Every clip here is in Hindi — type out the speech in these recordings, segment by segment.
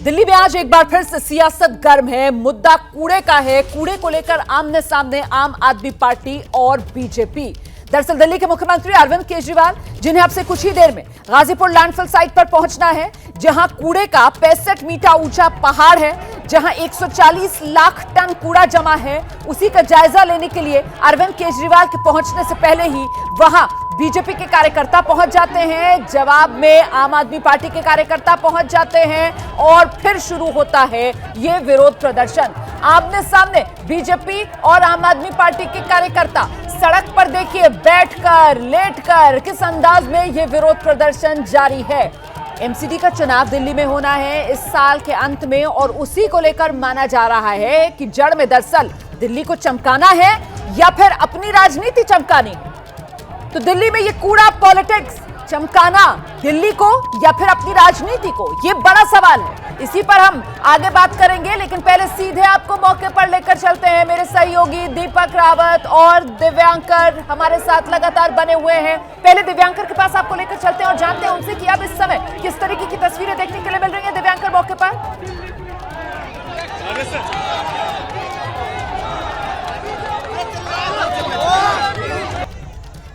दिल्ली में आज एक बार फिर से सियासत गर्म है। मुद्दा कूड़े का है। कूड़े को लेकर आमने सामने आम आदमी पार्टी और बीजेपी। दरअसल दिल्ली के मुख्यमंत्री अरविंद केजरीवाल, जिन्हें अब से कुछ ही देर में गाजीपुर लैंडफिल साइट पर पहुंचना है, जहां कूड़े का 65 मीटर ऊंचा पहाड़ है, जहां 140 लाख टन कूड़ा जमा है, उसी का जायजा लेने के लिए अरविंद केजरीवाल के पहुंचने से पहले ही वहां बीजेपी के कार्यकर्ता पहुंच जाते हैं। जवाब में आम आदमी पार्टी के कार्यकर्ता पहुंच जाते हैं और फिर शुरू होता है ये विरोध प्रदर्शन। आमने सामने बीजेपी और आम आदमी पार्टी के कार्यकर्ता सड़क पर देखिए बैठकर लेटकर किस अंदाज में ये विरोध प्रदर्शन जारी है। एमसीडी का चुनाव दिल्ली में होना है इस साल के अंत में और उसी को लेकर माना जा रहा है कि जड़ में दरअसल दिल्ली को चमकाना है या फिर अपनी राजनीति चमकानी। तो दिल्ली में ये कूड़ा पॉलिटिक्स चमकाना दिल्ली को या फिर अपनी राजनीति को, ये बड़ा सवाल है। इसी पर हम आगे बात करेंगे, लेकिन पहले सीधे आपको मौके पर लेकर चलते हैं। मेरे सहयोगी दीपक रावत और दिव्यांकर हमारे साथ लगातार बने हुए हैं। पहले दिव्यांकर के पास आपको लेकर चलते हैं और जानते हैं उनसे कि अब इस समय किस तरीके की तस्वीरें देखने के लिए मिल रही है। दिव्यांकर मौके पर।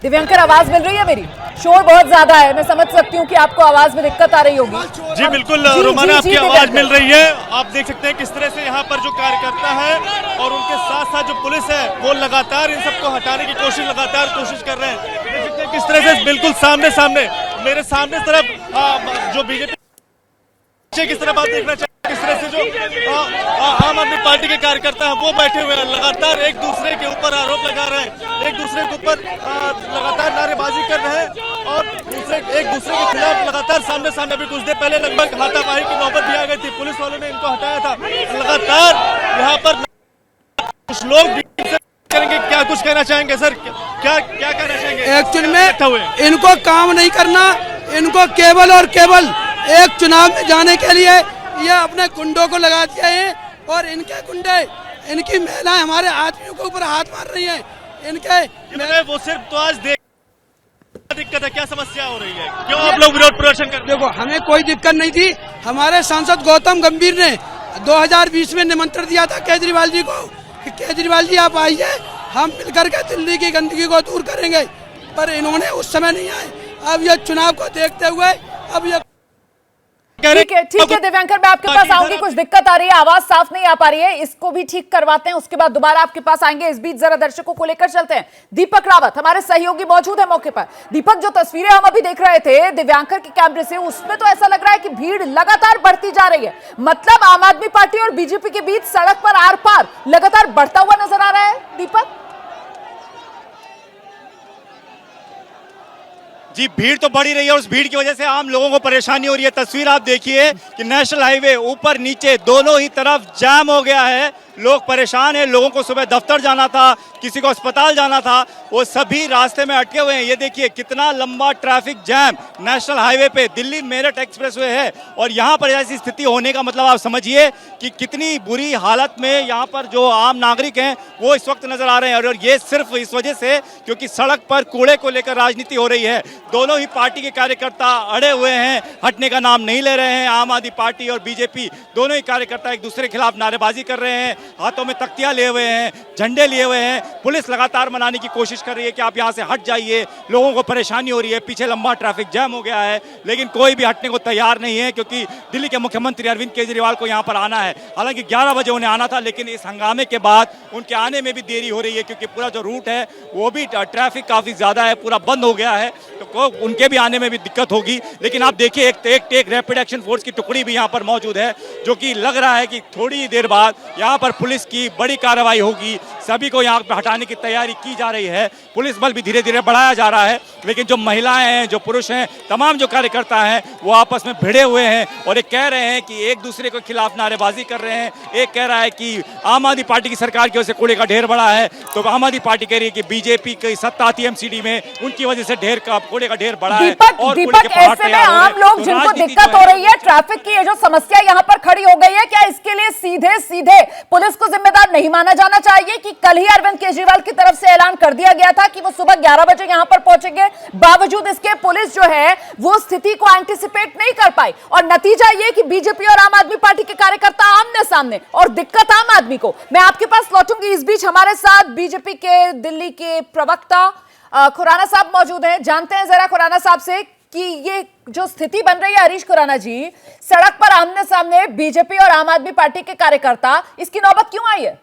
दिव्यांकर, आवाज मिल रही है मेरी? शोर बहुत ज्यादा है, मैं समझ सकती हूँ कि आपको आवाज में दिक्कत आ रही होगी। जी बिल्कुल रोमाना, आपकी आवाज मिल रही है। आप देख सकते हैं किस तरह से यहाँ पर जो कार्यकर्ता है और उनके साथ साथ जो पुलिस है वो लगातार इन सबको हटाने की कोशिश कर रहे हैं। देख सकते हैं किस तरह से बिल्कुल सामने मेरे सामने तरफ जो बीजेपी किस तरह बात देखना चाहिए, किस तरह से जो आम आदमी पार्टी के कार्यकर्ता हैं वो बैठे हुए हैं, लगातार एक दूसरे के ऊपर आरोप लगा रहे हैं, एक दूसरे के ऊपर लगातार नारेबाजी कर रहे हैं और एक दूसरे के खिलाफ लगातार सामने भी कुछ देर पहले लगभग हाथापाई की नौबत भी आ गई थी। पुलिस वालों ने इनको हटाया था। लगातार यहाँ पर कुछ लोग करेंगे, क्या कुछ कहना चाहेंगे सर? क्या कहना चाहेंगे? एक्चुअली में इनको काम नहीं करना, इनको केवल और केवल एक चुनाव में जाने के लिए ये अपने गुंडों को लगा दिया है और इनके गुंडे, इनकी महिलाएं हमारे आदमियों के ऊपर हाथ मार रही हैं। इनके वो सिर्फ तो आज दिक्कत है, क्या समस्या हो रही है? क्यों आप लोग विरोध प्रदर्शन कर? देखो, हमें कोई दिक्कत नहीं थी। हमारे सांसद गौतम गंभीर ने 2020 में निमंत्रण दिया था केजरीवाल जी को कि केजरीवाल जी आप आइए, हम मिलकर के दिल्ली की गंदगी को दूर करेंगे, पर इन्होंने उस समय नहीं आए। अब यह चुनाव को देखते हुए अब यह ठीक है दिव्यांकर, मैं आपके पास आऊंगी। कुछ दिक्कत आ रही है, आवाज साफ नहीं आ पा रही है, इसको भी ठीक करवाते हैं, उसके बाद दोबारा आपके पास आएंगे। इस बीच जरा दर्शकों को लेकर चलते हैं। दीपक रावत हमारे सहयोगी मौजूद है मौके पर। दीपक, जो तस्वीरें हम अभी देख रहे थे दिव्यांकर के कैमरे से, उसमें तो ऐसा लग रहा है कि भीड़ लगातार बढ़ती जा रही है। मतलब आम आदमी पार्टी और बीजेपी के बीच सड़क पर आर पार लगातार बढ़ता हुआ नजर आ रहा है। दीपक जी, भीड़ तो बढ़ ही रही है और उस भीड़ की वजह से आम लोगों को परेशानी हो रही है। तस्वीर आप देखिए कि नेशनल हाईवे ऊपर नीचे दोनों ही तरफ जाम हो गया है। लोग परेशान हैं। लोगों को सुबह दफ्तर जाना था, किसी को अस्पताल जाना था, वो सभी रास्ते में अटके हुए हैं। ये देखिए कितना लंबा ट्रैफिक जैम नेशनल हाईवे पे दिल्ली मेरठ एक्सप्रेसवे है और यहाँ पर ऐसी स्थिति होने का मतलब आप समझिए कि कितनी बुरी हालत में यहाँ पर जो आम नागरिक हैं वो इस वक्त नजर आ रहे हैं। और ये सिर्फ इस वजह से क्योंकि सड़क पर कूड़े को लेकर राजनीति हो रही है। दोनों ही पार्टी के कार्यकर्ता अड़े हुए हैं, हटने का नाम नहीं ले रहे हैं। आम आदमी पार्टी और बीजेपी दोनों ही कार्यकर्ता एक दूसरे के खिलाफ नारेबाजी कर रहे हैं, हाथों में तख्तियां लिए हुए हैं, झंडे लिए हुए हैं। पुलिस लगातार मनाने की कोशिश कर रही है कि आप यहां से हट जाइए, लोगों को परेशानी हो रही है, पीछे लंबा ट्रैफिक जैम हो गया है, लेकिन कोई भी हटने को तैयार नहीं है क्योंकि दिल्ली के मुख्यमंत्री अरविंद केजरीवाल को यहां पर आना है। हालांकि 11 बजे उन्हें आना था, लेकिन इस हंगामे के बाद उनके आने में भी देरी हो रही है क्योंकि पूरा जो रूट है वो भी ट्रैफिक काफी ज्यादा है, पूरा बंद हो गया है, तो उनके भी आने में भी दिक्कत होगी। लेकिन आप देखिए एक रैपिड एक्शन फोर्स की टुकड़ी भी यहाँ पर मौजूद है, जो कि लग रहा है कि थोड़ी देर बाद यहाँ पर पुलिस की बड़ी कार्रवाई होगी। सभी को यहाँ पर हटाने की तैयारी की जा रही है। पुलिस बल भी धीरे धीरे बढ़ाया जा रहा है, लेकिन जो महिलाएं हैं, जो पुरुष हैं, तमाम जो कार्यकर्ता हैं वो आपस में भिड़े हुए हैं और एक कह रहे हैं कि एक दूसरे के खिलाफ नारेबाजी कर रहे हैं। एक कह रहा है कि आम आदमी पार्टी की सरकार की वजह से कूड़े का ढेर बढ़ा है, तो आम आदमी पार्टी कह रही है कि बीजेपी की सत्ता आती एमसीडी में, उनकी वजह से कूड़े का ढेर बढ़ा है। दीपक, ऐसे में आम लोग जिनको दिक्कत हो रही है, ट्रैफिक की ये जो समस्या यहाँ पर खड़ी हो गई है, क्या इसके लिए सीधे सीधे पुलिस को जिम्मेदार नहीं माना जाना चाहिए कि कल ही अरविंद केजरीवाल की तरफ से ऐलान कर दिया गया था कि वो सुबह 11 बजे यहाँ पर पहुंचेंगे, बावजूद इसके पुलिस जो है वो स्थिति को एंटिसिपेट नहीं कर पाई और नतीजा ये कि बीजेपी और आम आदमी पार्टी के सामने और दिक्कत आम आदमी को। मैं आपके पास लौटूंगी, इस बीच हमारे साथ बीजेपी के दिल्ली के प्रवक्ता खुराना साहब मौजूद हैं। जानते हैं जरा खुराना साहब से कि ये जो स्थिति बन रही है, हरीश खुराना जी, सड़क पर आमने सामने बीजेपी और आम आदमी पार्टी के कार्यकर्ता, इसकी नौबत क्यों आई है?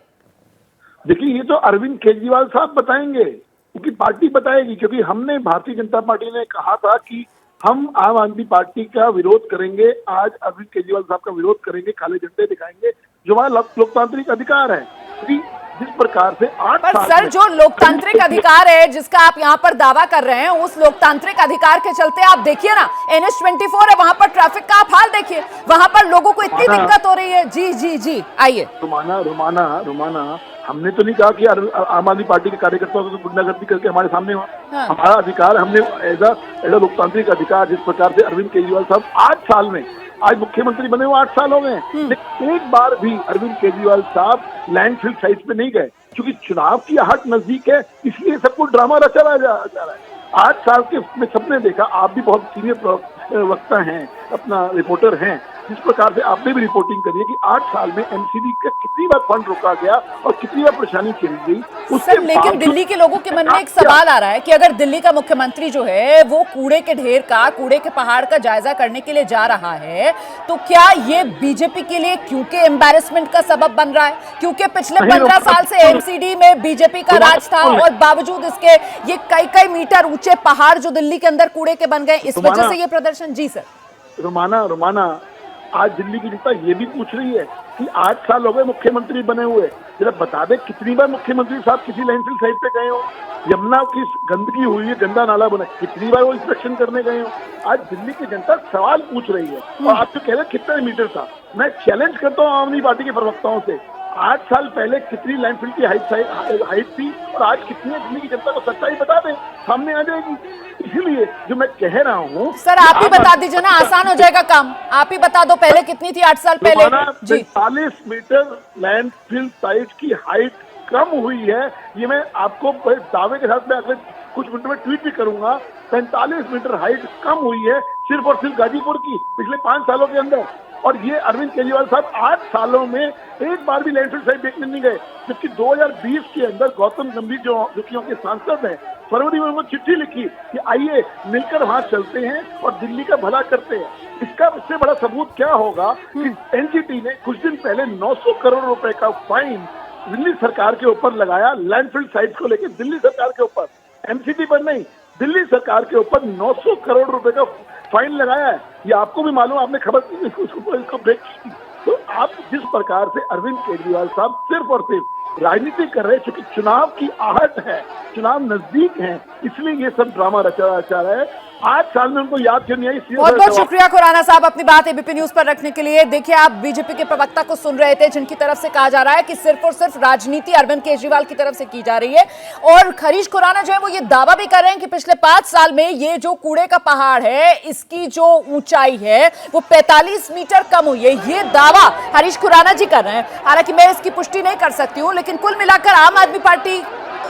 देखिए, ये तो अरविंद केजरीवाल साहब बताएंगे, क्योंकि पार्टी बताएगी। क्योंकि हमने, भारतीय जनता पार्टी ने कहा था कि हम आम आदमी पार्टी का विरोध करेंगे। आज अरविंद केजरीवाल साहब का विरोध करेंगे, काले झंडे दिखाएंगे, जो हमारा लोकतांत्रिक अधिकार है। क्योंकि जिस प्रकार से 8 पर साल सर, जो लोकतांत्रिक अधिकार है जिसका आप यहाँ पर दावा कर रहे हैं, उस लोकतांत्रिक अधिकार के चलते आप देखिए ना, NH24 है, वहां पर ट्रैफिक का आप हाल देखिए, वहां पर लोगों को इतनी दिक्कत हो रही है। जी जी जी, आइए। रुमाना, हमने तो नहीं कहा कि आम आदमी पार्टी के कार्यकर्ताओं को गुंडागर्दी करके हमारे सामने हो। हाँ। हमारा अधिकार, हमने एज लोकतांत्रिक अधिकार, जिस प्रकार से अरविंद केजरीवाल साहब 8 साल में, आज मुख्यमंत्री बने हुए 8 साल हो गए, लेकिन एक बार भी अरविंद केजरीवाल साहब लैंडफिल साइट पे नहीं गए, क्योंकि चुनाव की आहट नजदीक है, इसलिए सब कुछ ड्रामा रचा जा रहा है। 8 साल के में सबने देखा, आप भी बहुत सीनियर वक्ता हैं, अपना रिपोर्टर हैं, जिस प्रकार से आपने भी रिपोर्टिंग करी है कि 8 साल में एमसीडी का कितनी बार फंड रोका गया और कितनी बार परेशानी चली गई। सर, लेकिन दिल्ली के लोगों के मन में एक सवाल आ रहा है कि अगर दिल्ली का मुख्यमंत्री जो है वो कूड़े के ढेर का, कूड़े के पहाड़ का जायजा करने के लिए जा रहा है, तो क्या ये बीजेपी के लिए क्योंकि एम्बैरेसमेंट का सबब बन रहा है? क्योंकि पिछले 15 साल से एमसीडी में बीजेपी का राज था और बावजूद इसके ये कई मीटर ऊंचे पहाड़ जो दिल्ली के अंदर कूड़े के बन गए, इस वजह से ये प्रदर्शन। जी सर। रुमाना, आज दिल्ली की जनता ये भी पूछ रही है कि 8 साल हो गए मुख्यमंत्री बने हुए, जरा बता दे कितनी बार मुख्यमंत्री साहब किसी लैंडफिल साइट पे गए हो? यमुना की गंदगी हुई है, गंदा नाला बना, कितनी बार वो इंस्पेक्शन करने गए हो? आज दिल्ली की जनता सवाल पूछ रही है। और आप तो कह रहे कितना मीटर था, मैं चैलेंज करता हूँ आम आदमी पार्टी के प्रवक्ताओं से, 8 साल पहले कितनी लैंडफिल की हाइट थी और आज कितनी है? दिल्ली की जनता को सच्चाई बता दें, सामने आ जाएगी। इसीलिए जो मैं कह रहा हूँ, सर आप ही बता दीजिए ना, आसान हो जाएगा काम। आप ही बता दो पहले कितनी थी 8 साल पहले? 45 मीटर लैंडफिल साइट की हाइट कम हुई है। ये मैं आपको दावे के साथ में अगले कुछ मिनटों में ट्वीट भी करूंगा। 45 मीटर हाइट कम हुई है सिर्फ और सिर्फ गाजीपुर की पिछले 5 सालों के अंदर। और ये अरविंद केजरीवाल साहब 8 सालों में एक बार भी लैंडफिल साइट देखने नहीं गए, जबकि 2020 के अंदर गौतम गंभीर जो के सांसद हैं, फरवरी में उन्होंने चिट्ठी लिखी कि आइए मिलकर वहां चलते हैं और दिल्ली का भला करते हैं। इससे बड़ा सबूत क्या होगा कि एनजीटी ने कुछ दिन पहले 900 करोड़ रुपए का फाइन दिल्ली सरकार के ऊपर लगाया, लैंडफिल साइट को लेकर दिल्ली सरकार के ऊपर, एमसीडी पर नहीं, दिल्ली सरकार के ऊपर 900 करोड़ रुपए का फाइन लगाया है। ये आपको भी मालूम, आपने खबर इसको ब्रेक की। तो आप जिस प्रकार से अरविंद केजरीवाल साहब सिर्फ और सिर्फ राजनीति कर रहे हैं, क्योंकि चुनाव की आहट है, चुनाव नजदीक है, इसलिए ये सब ड्रामा रचा रहा है। 8 साल में उनको याद क्यों नहीं आई? बहुत बहुत शुक्रिया खुराना साहब अपनी बात एबीपी न्यूज पर रखने के लिए। देखिए, आप बीजेपी के प्रवक्ता को सुन रहे थे, जिनकी तरफ से कहा जा रहा है कि सिर्फ और सिर्फ राजनीति अरविंद केजरीवाल की तरफ से की जा रही है। और हरीश खुराना जो है वो ये दावा भी कर रहे हैं कि पिछले 5 साल में ये जो कूड़े का पहाड़ है, इसकी जो ऊंचाई है वो 45 मीटर कम हुई है। ये दावा हरीश खुराना जी कर रहे हैं। हालांकि मैं इसकी पुष्टि नहीं कर सकती हूं, लेकिन कुल मिलाकर आम आदमी पार्टी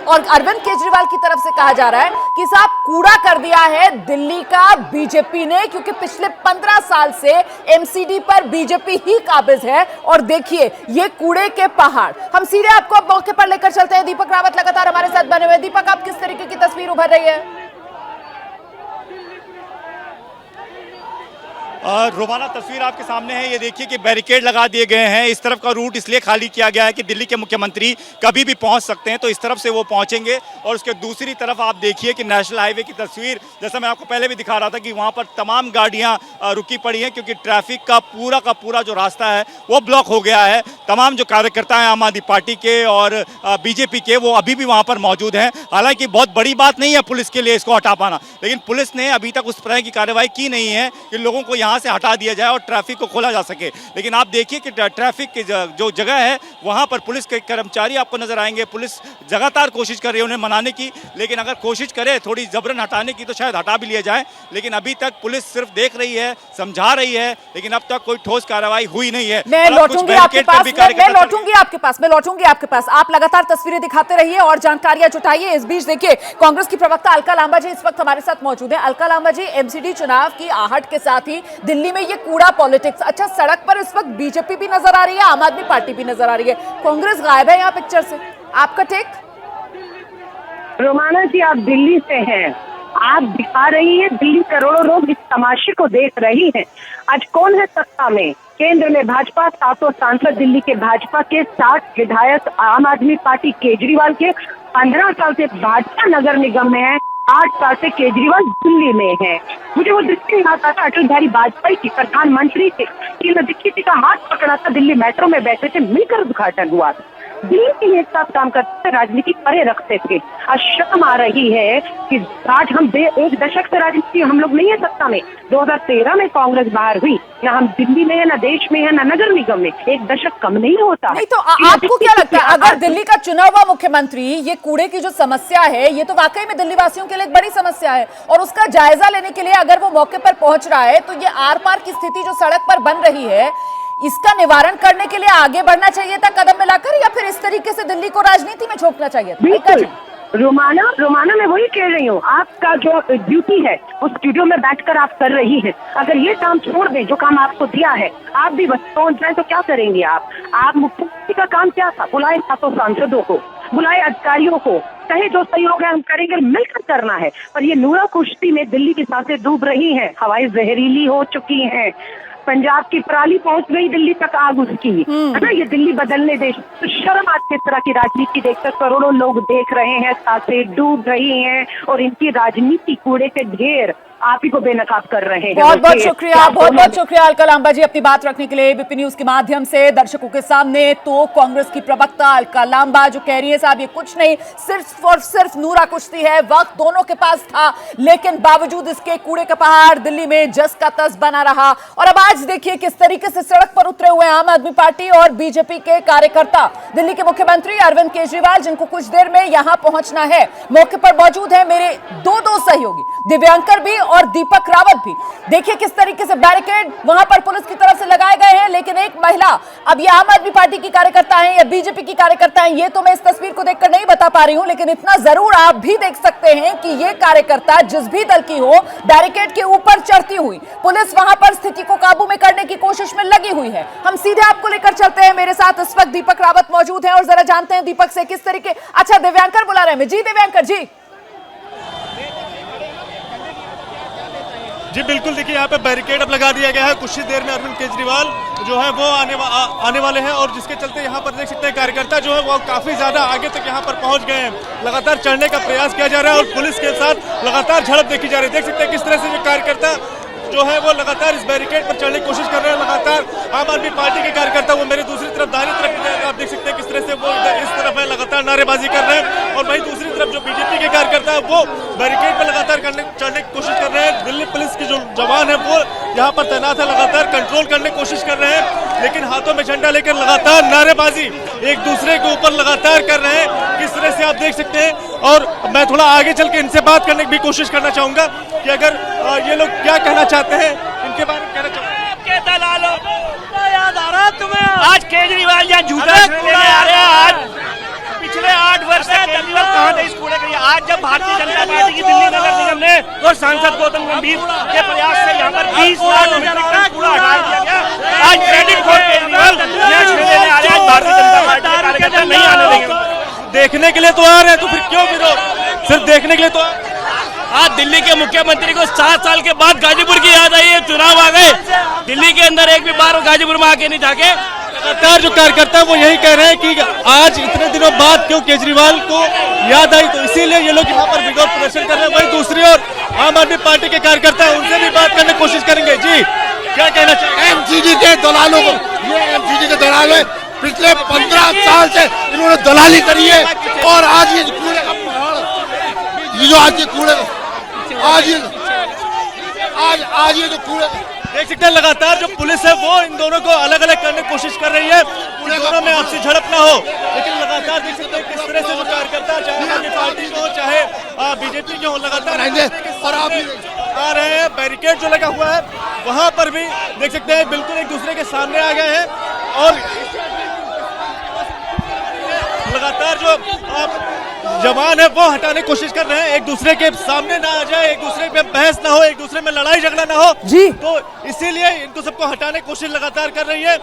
और अरविंद केजरीवाल की तरफ से कहा जा रहा है कि साहब कूड़ा कर दिया है दिल्ली का बीजेपी ने, क्योंकि पिछले 15 साल से एमसीडी पर बीजेपी ही काबिज है। और देखिए ये कूड़े के पहाड़। हम सीधे आपको अब मौके पर लेकर चलते हैं। दीपक रावत लगातार हमारे साथ बने हुए। दीपक, आप किस तरीके की तस्वीर उभर रही है? रोमाना, तस्वीर आपके सामने है। ये देखिए कि बैरिकेड लगा दिए गए हैं। इस तरफ का रूट इसलिए खाली किया गया है कि दिल्ली के मुख्यमंत्री कभी भी पहुंच सकते हैं, तो इस तरफ से वो पहुंचेंगे। और उसके दूसरी तरफ आप देखिए कि नेशनल हाईवे की तस्वीर, जैसा मैं आपको पहले भी दिखा रहा था कि वहां पर तमाम गाड़ियां रुकी पड़ी हैं, क्योंकि ट्रैफिक का पूरा जो रास्ता है वो ब्लॉक हो गया है। तमाम जो कार्यकर्ता हैं आम आदमी पार्टी के और बीजेपी के, वो अभी भी वहां पर मौजूद हैं। हालांकि बहुत बड़ी बात नहीं है पुलिस के लिए इसको हटा पाना, लेकिन पुलिस ने अभी तक उस तरह की कार्रवाई की नहीं है कि लोगों को से हटा दिया जाए और ट्रैफिक को खोला जा सके। लेकिन आप देखिए कि ट्रैफिक की जो जगह है वहां पर पुलिस के कर्मचारी आपको नजर आएंगे। पुलिस लगातार कोशिश कर रही है उन्हें मनाने की, लेकिन अगर कोशिश करे थोड़ी जबरन हटाने की तो शायद हटा भी लिया जाए। लेकिन अभी तक पुलिस सिर्फ देख रही है, समझा रही है, लेकिन अब तक कोई ठोस कार्रवाई हुई नहीं है। मैं लौटूंगी आपके पास। आप लगातार तस्वीरें दिखाते रहिए और जानकारियां जुटाइए। इस बीच देखिए, कांग्रेस की प्रवक्ता अलका लांबा जी इस वक्त हमारे साथ मौजूद है। अलका लांबा जी, एमसीडी चुनाव की आहट के साथ ही दिल्ली में ये कूड़ा पॉलिटिक्स। अच्छा, सड़क पर इस वक्त बीजेपी भी नजर आ रही है, आम आदमी पार्टी भी नजर आ रही है, कांग्रेस गायब है यहाँ पिक्चर से। आपका टेक? रोमाना जी, आप दिल्ली से हैं, आप दिखा रही हैं, दिल्ली करोड़ों लोग इस तमाशे को देख रही हैं। आज कौन है सत्ता में? केंद्र में भाजपा, 700 सांसद दिल्ली के भाजपा के, 60 विधायक आम आदमी पार्टी केजरीवाल के, 15 साल से भाजपा नगर निगम में है, 8 साल से केजरीवाल दिल्ली में है। मुझे वो दृष्टि नहीं आता था, अटल बिहारी वाजपेयी की प्रधानमंत्री थे, दीक्षित का हाथ पकड़ा था, दिल्ली मेट्रो में बैठे थे, मिलकर उद्घाटन हुआ था। दिल्ली के लिए एक साथ काम करते थे, राजनीति परे रखते थे। आज शर्म आ रही है कि आज हम एक दशक से राजनीति, हम लोग नहीं है सत्ता में। 2013 में कांग्रेस बाहर हुई, ना हम दिल्ली में है, ना देश में है, ना नगर निगम में। एक दशक कम नहीं होता। नहीं तो आपको क्या लगता है, अगर दिल्ली का चुना हुआ मुख्यमंत्री ये कूड़े की जो समस्या है, ये तो वाकई में दिल्ली वासियों के लिए एक बड़ी समस्या है, और उसका जायजा लेने के लिए अगर वो मौके पर पहुंच रहा है, तो ये आर पार की स्थिति जो सड़क पर बन रही है, इसका निवारण करने के लिए आगे बढ़ना चाहिए था कदम मिलाकर, या फिर इस तरीके से दिल्ली को राजनीति में झोंकना चाहिए था? बिल्कुल रोमाना मैं वही कह रही हूँ, आपका जो ड्यूटी है वो स्टूडियो में बैठकर आप कर रही हैं। अगर ये काम छोड़ दें जो काम आपको दिया है, आप भी बस पहुंच जाए तो क्या करेंगे आप मुख्यमंत्री का काम क्या था? बुलाए 700 सांसदों को, बुलाए अधिकारियों को, कहे जो सहयोग है हम करेंगे, मिलकर करना है। पर ये नूरा कुश्ती में दिल्ली की सांसें डूब रही हैं, हवाएं जहरीली हो चुकी हैं, पंजाब की पराली पहुंच गई दिल्ली तक आग उसकी, है ना। ये दिल्ली बदलने देश, तो शर्म आज किस तरह की राजनीति देखकर करोड़ों लोग देख रहे हैं, सांसें डूब रही हैं, और इनकी राजनीति कूड़े के ढेर आप ही को बेनकाब कर रहे हैं। बहुत बहुत शुक्रिया, बहुत बहुत शुक्रिया अलका लांबा जी अपनी बात रखने के लिए एबीपी न्यूज के माध्यम से दर्शकों के सामने। तो कांग्रेस की प्रवक्ता अलका लांबा जो कह रही है, साहब ये कुछ नहीं, सिर्फ और सिर्फ नूरा कुश्ती है, वक्त दोनों के पास था, लेकिन बावजूद इसके कूड़े का पहाड़ दिल्ली में जस का तस बना रहा। और अब आज देखिए किस तरीके से सड़क पर उतरे हुए आम आदमी पार्टी और बीजेपी के कार्यकर्ता। दिल्ली के मुख्यमंत्री अरविंद केजरीवाल, जिनको कुछ देर में यहां पहुंचना है, मौके पर मौजूद है मेरे दो सहयोगी दिव्यांकर भी और दीपक रावत भी। देखिए किस तरीके से बैरिकेड वहां पर पुलिस की तरफ से लगाए गए हैं, लेकिन एक महिला, अब ये आम आदमी पार्टी की कार्यकर्ता हैं या बीजेपी की कार्यकर्ता हैं, ये तो मैं इस तस्वीर को देखकर नहीं बता पा रही हूं, लेकिन इतना जरूर आप भी देख सकते हैं कि ये कार्यकर्ता जिस भी दल की हो, बैरिकेड के ऊपर चढ़ती हुई पुलिस वहां पर स्थिति को काबू में करने की कोशिश में लगी हुई है। हम सीधे आपको लेकर चलते हैं, मेरे साथ इस वक्त दीपक रावत मौजूद हैं और जरा जानते हैं दीपक से किस तरीके। अच्छा, दिव्यांकर बुला रहे हैं जी, दिव्यांकर जी। जी बिल्कुल, देखिए यहाँ पे बैरिकेड अब लगा दिया गया है। कुछ ही देर में अरविंद केजरीवाल जो है वो आने वाले हैं, और जिसके चलते यहाँ पर देख सकते हैं कार्यकर्ता जो है वो काफी ज्यादा आगे तक यहाँ पर पहुंच गए हैं। लगातार चढ़ने का प्रयास किया जा रहा है और पुलिस के साथ लगातार झड़प देखी जा रही है। देख सकते हैं किस तरह से जो कार्यकर्ता जो है वो लगातार इस बैरिकेड पर चढ़ने की कोशिश कर रहे हैं। लगातार आम आदमी पार्टी के कार्यकर्ता वो मेरे दूसरी तरफ दाहिनी तरफ आप देख सकते हैं किस तरह से वो इस तरफ है, लगातार नारेबाजी कर रहे हैं, और वहीं दूसरी तरफ जो बीजेपी के कार्यकर्ता है वो बैरिकेड पर लगातार चढ़ने की कोशिश कर रहे हैं। दिल्ली पुलिस के जो जवान है वो यहाँ पर तैनात है, लगातार कंट्रोल करने की कोशिश कर रहे हैं, लेकिन हाथों में झंडा लेकर लगातार नारेबाजी एक दूसरे के ऊपर लगातार कर रहे हैं। किस तरह से आप देख सकते हैं, और मैं थोड़ा आगे चल के इनसे बात करने की भी कोशिश करना चाहूंगा कि अगर ये लोग क्या कहना चाहते हैं, इनके बारे में कहना चाहूंगा। दलालों याद आ रहा है तुम्हें? आज केजरीवाल यहाँ झूठा लेने आ रहे हैं। आज पिछले 8 वर्ष से केजरीवाल कहाँ थे इस कूड़े के लिए? आज जब भारतीय जनता पार्टी की दिल्ली नगर निगम ने और सांसद गौतम गंभीर के प्रयास से यहाँ पर 20 लाख मीट्रिक टन कूड़ा हटा दिया गया, आज क्रेडिट खोर केजरीवाल लेने आ रहे हैं। भारतीय जनता पार्टी के कार्यकर्ता नहीं आने देंगे। देखने के लिए तो आ रहे हैं, तो फिर क्यों विरोध? सिर्फ देखने के लिए तो आज दिल्ली के मुख्यमंत्री को 7 साल के बाद गाजीपुर की याद आई है। चुनाव आ गए, दिल्ली के अंदर एक भी बार गाजीपुर में आके नहीं जाके। लगातार जो कार्यकर्ता वो यही कह रहे हैं कि आज इतने दिनों बाद क्यों केजरीवाल को याद आई, तो इसीलिए ये लोग यहाँ पर विरोध प्रदर्शन कर रहे हैं। वहीं दूसरी ओर आम आदमी पार्टी के कार्यकर्ता है, उनसे भी बात करने की कोशिश करेंगे। जी क्या कहना चाहिए? एमजीजी के दलालों को, ये एमजीजी के दलाल है, पिछले 15 साल से इन्होंने दलाली करी है, और आज ये कूड़े का पहाड़, ये जो आज ये कूड़े, आज ये जो कूड़े देख सकते हैं लगातार जो पुलिस है वो इन दोनों को अलग अलग करने की कोशिश कर रही है, इन दोनों में आपसी झड़प ना हो, लेकिन लगातार देख सकते हैं किस तरह से जो कार्यकर्ता, चाहे आम आदमी पार्टी हो चाहे बीजेपी के हो, लगातार और आप आ रहे हैं। बैरिकेड जो लगा हुआ है वहां पर भी देख सकते हैं बिल्कुल एक दूसरे के सामने आ गए हैं, और लगातार जो जवान है वो हटाने की कोशिश कर रहे हैं, एक दूसरे के सामने ना आ जाए, एक दूसरे पे बहस ना हो, एक दूसरे में लड़ाई झगड़ा ना हो जी। तो इसीलिए इनको सबको हटाने की कोशिश लगातार कर रही है।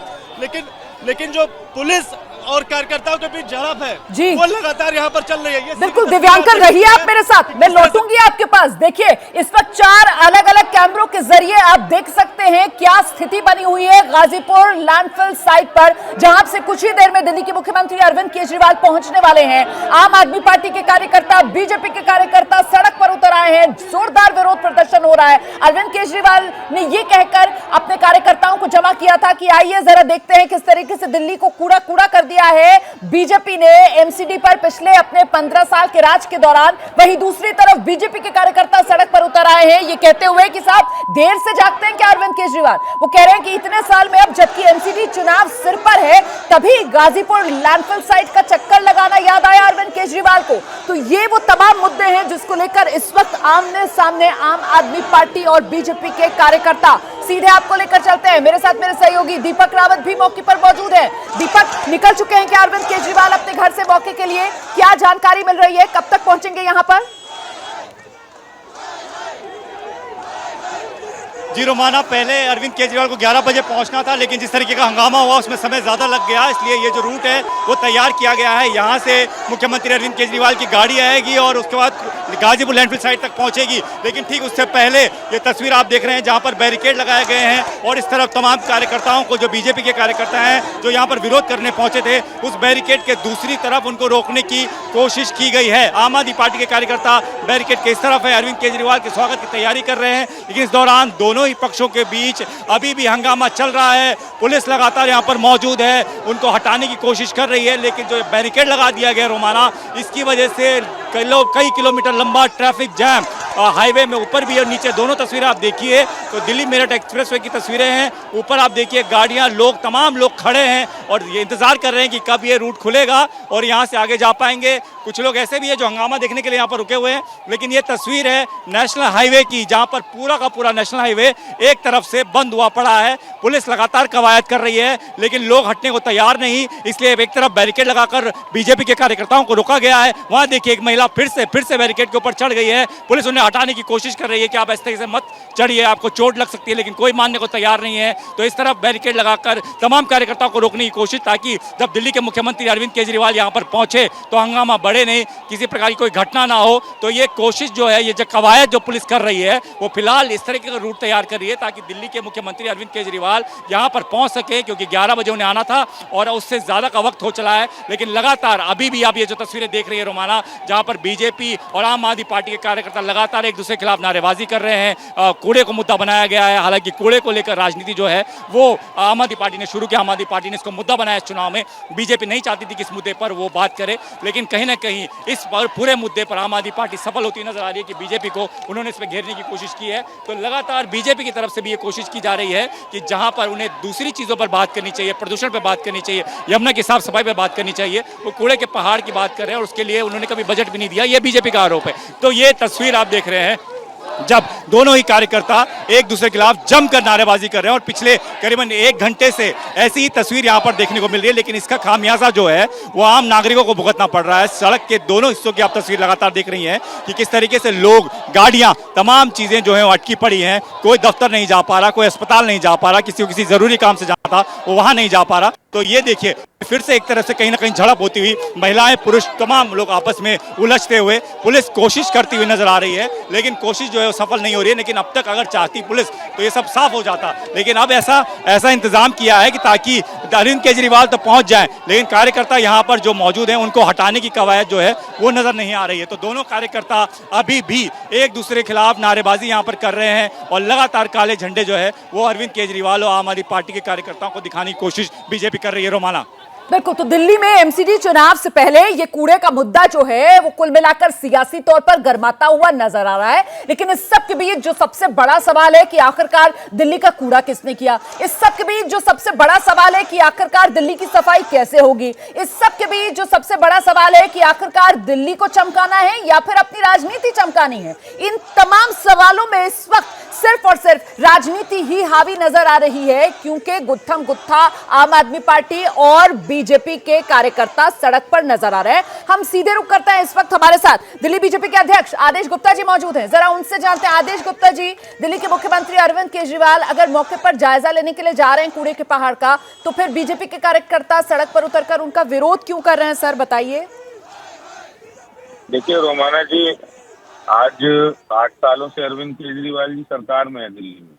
लेकिन जो पुलिस और कार्यकर्ताओं के बीच झड़प है जी, वो लगातार यहाँ पर चल रही है। बिल्कुल दिव्यांकर रहिए आप मेरे साथ, मैं लौटूंगी आपके पास। देखिए इस वक्त 4 अलग अलग कैमरों के जरिए आप देख सकते हैं क्या स्थिति बनी हुई है गाजीपुर लैंडफिल साइट पर, जहां से कुछ ही देर में दिल्ली के मुख्यमंत्री अरविंद केजरीवाल पहुंचने वाले हैं। आम आदमी पार्टी के कार्यकर्ता, बीजेपी के कार्यकर्ता सड़क पर उतर आए हैं, जोरदार विरोध प्रदर्शन हो रहा है। अरविंद केजरीवाल ने यह कहकर अपने कार्यकर्ताओं को जमा किया था कि आइए जरा देखते हैं किस तरीके से दिल्ली को कूड़ा कूड़ा कर दिया है बीजेपी ने एमसीडी पर पिछले अपने 15 साल के राज के दौरान। वहीं दूसरी तरफ बीजेपी के कार्यकर्ता सड़क पर उतर आए हैं ये कहते हुए कि साहब देर से जागते हैं क्या अरविंद केजरीवाल। वो कह रहे हैं कि इतने साल में अब जबकि एमसीडी चुनाव सिर पर है तभी गाजीपुर लैंडफिल साइट का चक्कर लगाना याद आया अरविंद केजरीवाल को। तो ये वो तमाम मुद्दे हैं जिसको लेकर इस वक्त आमने सामने आम आदमी पार्टी और बीजेपी के कार्यकर्ता। सीधे आपको लेकर चलते हैं, मेरे साथ मेरे सहयोगी दीपक रावत भी मौके पर मौजूद है। दीपक, निकल चुके हैं क्या अरविंद केजरीवाल अपने घर से मौके के लिए? क्या जानकारी मिल रही है, कब तक पहुंचेंगे यहां पर? जी रोमाना, पहले अरविंद केजरीवाल को 11 बजे पहुंचना था, लेकिन जिस तरीके का हंगामा हुआ उसमें समय ज़्यादा लग गया, इसलिए ये जो रूट है वो तैयार किया गया है। यहाँ से मुख्यमंत्री अरविंद केजरीवाल की गाड़ी आएगी और उसके बाद गाजीपुर लैंडफिल साइट तक पहुंचेगी। लेकिन ठीक उससे पहले ये तस्वीर आप देख रहे हैं जहाँ पर बैरिकेड लगाए गए हैं और इस तरफ तमाम कार्यकर्ताओं को, जो बीजेपी के कार्यकर्ता हैं जो यहाँ पर विरोध करने पहुंचे थे, उस बैरिकेड के दूसरी तरफ उनको रोकने की कोशिश की गई है। आम आदमी पार्टी के कार्यकर्ता बैरिकेड के इस तरफ है, अरविंद केजरीवाल के स्वागत की तैयारी कर रहे हैं। लेकिन इस दौरान दोनों ही पक्षों के बीच अभी भी हंगामा चल रहा है। पुलिस लगातार यहाँ पर मौजूद है, उनको हटाने की कोशिश कर रही है, लेकिन जो बैरिकेड लगा दिया गया रोमाना, इसकी वजह से कई किलोमीटर लंबा ट्रैफिक जैम हाईवे में ऊपर भी और नीचे दोनों तस्वीरें आप देखिए तो दिल्ली मेरठ एक्सप्रेसवे की तस्वीरें हैं। ऊपर आप देखिए गाड़ियां, लोग, तमाम लोग खड़े हैं और ये इंतजार कर रहे हैं कि कब ये रूट खुलेगा और यहां से आगे जा पाएंगे। कुछ लोग ऐसे भी है जो हंगामा देखने के लिए यहां पर रुके हुए हैं। लेकिन ये तस्वीर है नेशनल हाईवे की, जहां पर पूरा का पूरा नेशनल हाईवे एक तरफ से बंद हुआ पड़ा है। पुलिस लगातार कवायद कर रही है लेकिन लोग हटने को तैयार नहीं, इसलिए एक तरफ बैरिकेड लगाकर बीजेपी के कार्यकर्ताओं को रोका गया है। वहां देखिए एक महिला फिर से बैरिकेड के ऊपर चढ़ गई है। पुलिस उन्हें हटाने की कोशिश कर रही है कि आप इस तरीके से मत चढ़िए, आपको चोट लग सकती है, लेकिन कोई मानने को तैयार नहीं है। तो इस तरफ बैरिकेड लगाकर तमाम कार्यकर्ताओं को रोकने की कोशिश, ताकि जब दिल्ली के मुख्यमंत्री अरविंद केजरीवाल यहां पर पहुंचे तो हंगामा बढ़े नहीं, किसी प्रकार की कोई घटना ना हो। तो ये कोशिश जो है, ये जो कवायद जो पुलिस कर रही है, वो फिलहाल इस तरीके का रूट तैयार कर रही है ताकि दिल्ली के मुख्यमंत्री अरविंद केजरीवाल यहां पर पहुंच सके, क्योंकि 11 बजे उन्हें आना था और उससे ज्यादा का वक्त हो चला है। लेकिन लगातार अभी भी आप ये जो तस्वीरें देख रही है रोमाना, जहां पर बीजेपी और आम आदमी पार्टी के कार्यकर्ता लगातार एक दूसरे के खिलाफ नारेबाजी कर रहे हैं। कूड़े को मुद्दा बनाया गया है, हालांकि कूड़े को लेकर राजनीति जो है वो आम आदमी पार्टी ने शुरू किया, आम आदमी पार्टी ने इसको मुद्दा बनाया इस चुनाव में। बीजेपी नहीं चाहती थी कि इस मुद्दे पर वो बात करे, लेकिन कहीं ना कहीं इस पूरे मुद्दे पर आम आदमी पार्टी सफल होती नजर आ रही है कि बीजेपी को उन्होंने इस पर घेरने की कोशिश की है। तो लगातार बीजेपी की तरफ से भी ये कोशिश की जा रही है कि जहां पर उन्हें दूसरी चीजों पर बात करनी चाहिए, प्रदूषण पर बात करनी चाहिए, यमुना की साफ सफाई पर बात करनी चाहिए, वो कूड़े के पहाड़ की बात कर रहे हैं और उसके लिए उन्होंने कभी बजट भी नहीं दिया, ये बीजेपी का आरोप है। तो ये तस्वीर आप देख रहे हैं जब दोनों ही कार्यकर्ता एक दूसरे के खिलाफ जमकर नारेबाजी कर रहे हैं और पिछले करीबन 1 घंटे से ऐसी ही तस्वीर यहां पर देखने को मिल रही है। लेकिन इसका खामियाजा जो है वो आम नागरिकों को भुगतना पड़ रहा है। सड़क के दोनों हिस्सों की आप तस्वीर लगातार देख रही हैं कि किस तरीके से लोग, गाड़ियां, तमाम चीजें जो है वो अटकी पड़ी हैं। कोई दफ्तर नहीं जा पा रहा, कोई अस्पताल नहीं जा पा रहा, किसी को किसी जरूरी काम से जाना था वो वहां नहीं जा पा रहा। तो ये देखिए फिर से एक तरफ से कहीं ना कहीं झड़प होती हुई, महिलाएं, पुरुष, तमाम लोग आपस में उलझते हुए, पुलिस कोशिश करती हुई नजर आ रही है, लेकिन कोशिश जो है वो सफल नहीं हो रही है। लेकिन अब तक अगर चाहती पुलिस तो ये सब साफ हो जाता, लेकिन अब ऐसा इंतजाम किया है कि ताकि अरविंद केजरीवाल तो पहुंच जाए, लेकिन कार्यकर्ता यहाँ पर जो मौजूद हैं उनको हटाने की कवायद जो है वो नजर नहीं आ रही है। तो दोनों कार्यकर्ता अभी भी एक दूसरे के खिलाफ नारेबाजी यहाँ पर कर रहे हैं और लगातार काले झंडे जो है वो अरविंद केजरीवाल और आम आदमी पार्टी के कार्यकर्ताओं को दिखाने की कोशिश बीजेपी कर रही है। रोमाना, बिल्कुल, तो दिल्ली में एमसीडी चुनाव से पहले ये कूड़े का मुद्दा जो है वो कुल मिलाकर सियासी तौर पर गर्माता हुआ नजर आ रहा है। लेकिन इस सब के बीच जो सबसे बड़ा सवाल है कि आखिरकार दिल्ली का कूड़ा किसने किया, इस सब के बीच जो सबसे बड़ा सवाल है कि आखिरकार दिल्ली की सफाई कैसे होगी, इस सब के बीच जो सबसे बड़ा सवाल है कि आखिरकार दिल्ली को चमकाना है या फिर अपनी राजनीति चमकानी है, इन तमाम सवालों में इस वक्त सिर्फ और सिर्फ राजनीति ही हावी नजर आ रही है, क्योंकि गुत्थम गुत्था आम आदमी पार्टी और बीजेपी के कार्यकर्ता सड़क पर नजर आ रहे हैं। हम सीधे रुख करते हैं, इस वक्त हमारे साथ दिल्ली बीजेपी के अध्यक्ष आदेश गुप्ता जी मौजूद हैं। जरा उनसे जानते हैं। आदेश गुप्ता जी, दिल्ली के मुख्यमंत्री अरविंद केजरीवाल अगर मौके पर जायजा लेने के लिए जा रहे हैं कूड़े के पहाड़ का, तो फिर बीजेपी के कार्यकर्ता सड़क पर उतरकर उनका विरोध क्यों कर रहे हैं? सर बताइए। देखिए रोमाना जी, आज 8 सालों से अरविंद केजरीवाल जी सरकार में है दिल्ली में,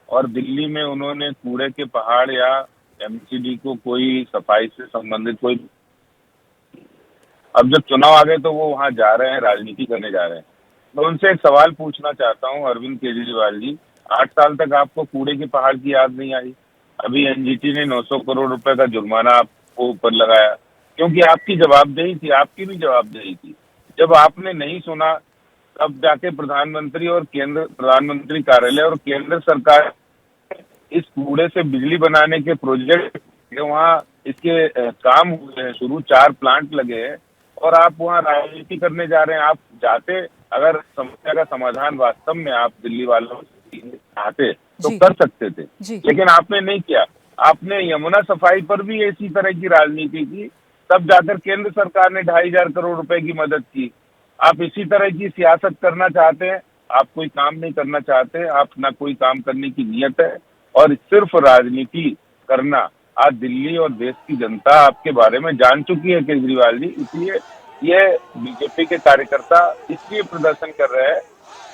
और दिल्ली में उन्होंने कूड़े के पहाड़ या एमसीडी को कोई सफाई से संबंधित कोई, अब जब चुनाव आ गए तो वो वहां जा रहे हैं, राजनीति करने जा रहे हैं। मैं उनसे एक सवाल पूछना चाहता हूं, अरविंद केजरीवाल जी, 8 साल तक आपको कूड़े के पहाड़ की याद नहीं आई? अभी एनजीटी ने 900 करोड़ रुपए का जुर्माना आपको ऊपर लगाया, क्योंकि आपकी जवाबदेही थी, आपकी भी जवाबदेही थी। जब आपने नहीं सुना तब जाके प्रधानमंत्री और केंद्र प्रधानमंत्री कार्यालय और केंद्र सरकार इस कूड़े से बिजली बनाने के प्रोजेक्ट वहाँ इसके काम हुए हैं शुरू, 4 प्लांट लगे हैं, और आप वहाँ राजनीति करने जा रहे हैं। आप जाते, अगर समस्या का समाधान वास्तव में आप दिल्ली वालों चाहते तो कर सकते थे, लेकिन आपने नहीं किया। आपने यमुना सफाई पर भी इसी तरह की राजनीति की, तब जाकर केंद्र सरकार ने 2,500 करोड़ रुपए की मदद की। आप इसी तरह की सियासत करना चाहते हैं, आप कोई काम नहीं करना चाहते, आप ना कोई काम करने की नीयत है और सिर्फ राजनीति करना। आज दिल्ली और देश की जनता आपके बारे में जान चुकी है केजरीवाल जी, इसलिए ये बीजेपी के कार्यकर्ता इसलिए प्रदर्शन कर रहे हैं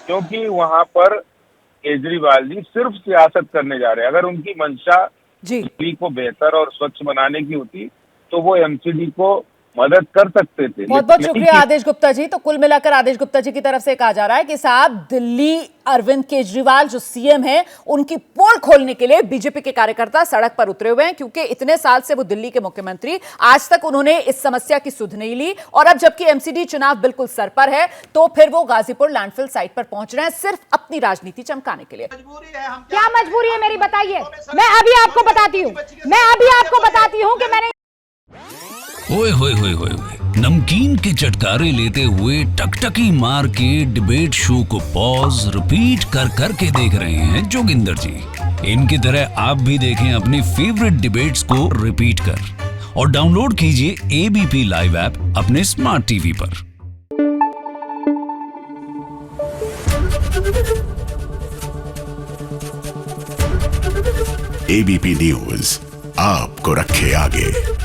क्योंकि वहां पर केजरीवाल जी सिर्फ सियासत करने जा रहे हैं। अगर उनकी मंशा दिल्ली को बेहतर और स्वच्छ बनाने की होती तो वो एमसीडी को मदद कर सकते थे। बहुत बहुत शुक्रिया आदेश गुप्ता जी। तो कुल मिलाकर आदेश गुप्ता जी की तरफ से कहा जा रहा है कि साहब, दिल्ली अरविंद केजरीवाल जो सीएम हैं, उनकी पोल खोलने के लिए बीजेपी के कार्यकर्ता सड़क पर उतरे हुए हैं, क्योंकि इतने साल से वो दिल्ली के मुख्यमंत्री, आज तक उन्होंने इस समस्या की सुध नहीं ली, और अब जबकि एमसीडी चुनाव बिल्कुल सर पर है तो फिर वो गाजीपुर लैंडफिल साइट पर पहुंच रहे हैं सिर्फ अपनी राजनीति चमकाने के लिए। क्या मजबूरी है मेरी, बताइए। मैं अभी आपको बताती हूँ कि मैंने ओए होए होए होए, नमकीन के चटकारे लेते हुए टकटकी मार के डिबेट शो को पॉज रिपीट कर कर के देख रहे हैं जोगिंदर जी। इनकी तरह आप भी देखें अपनी फेवरेट डिबेट्स को रिपीट कर, और डाउनलोड कीजिए एबीपी लाइव ऐप अपने स्मार्ट टीवी पर। एबीपी न्यूज आपको रखे आगे।